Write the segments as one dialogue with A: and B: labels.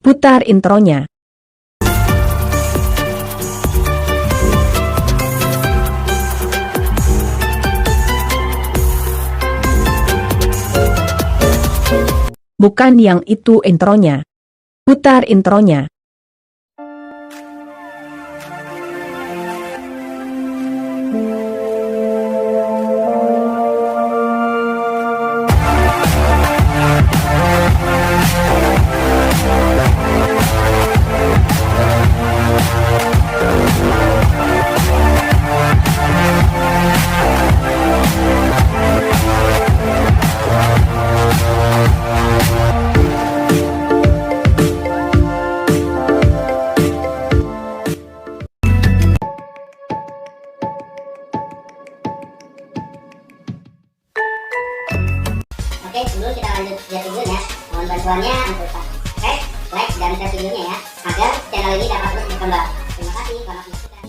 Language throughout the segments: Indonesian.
A: Putar intronya. Bukan yang itu intronya. Putar intronya.
B: Oke, dulu kita lanjut lihat videonya. Mohon bantuannya untuk subscribe, like, dan share videonya ya, agar channel ini dapat terus berkembang. Terima kasih, selamat menyaksikan.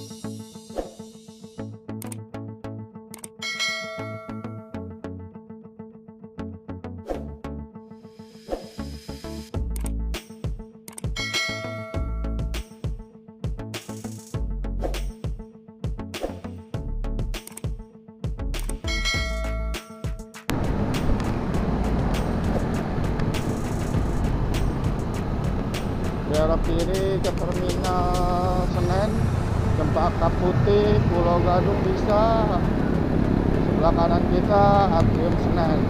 C: Belok kiri ke terminal Senen, Cempaka Putih, Pulau Gadung bisa. Sebelah kanan kita Atrium Senen.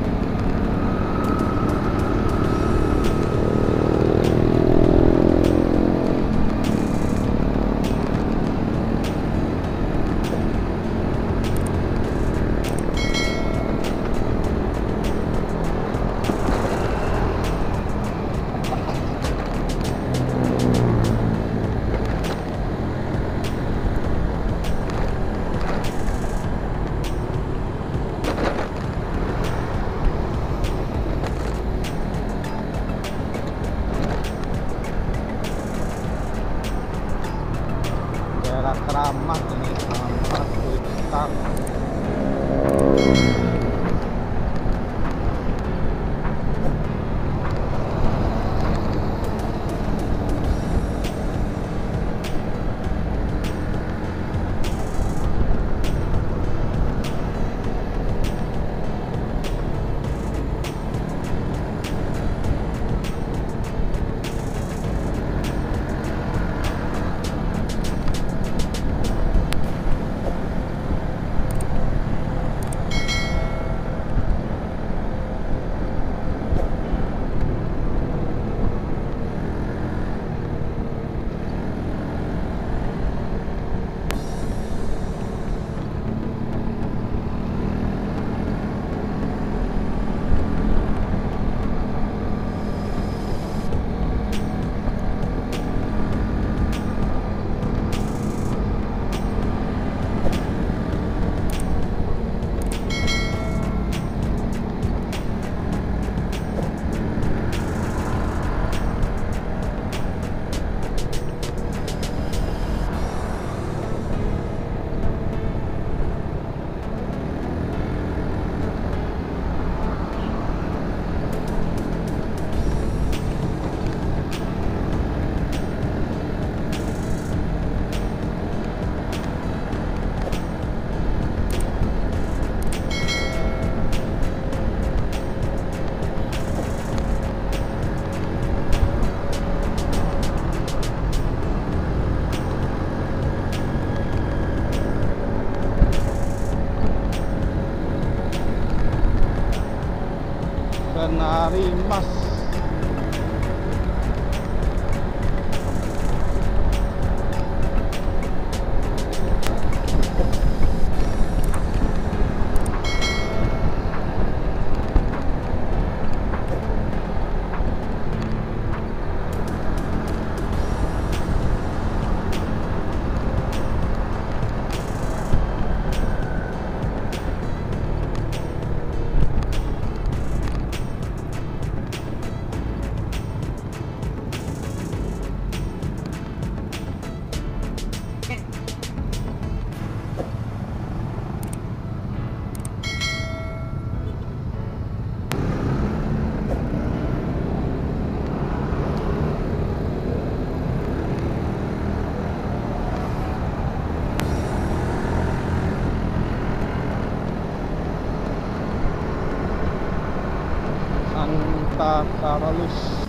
C: Jalan Kramat ini Kramat Raya. Kenari Mas. kita taruh list.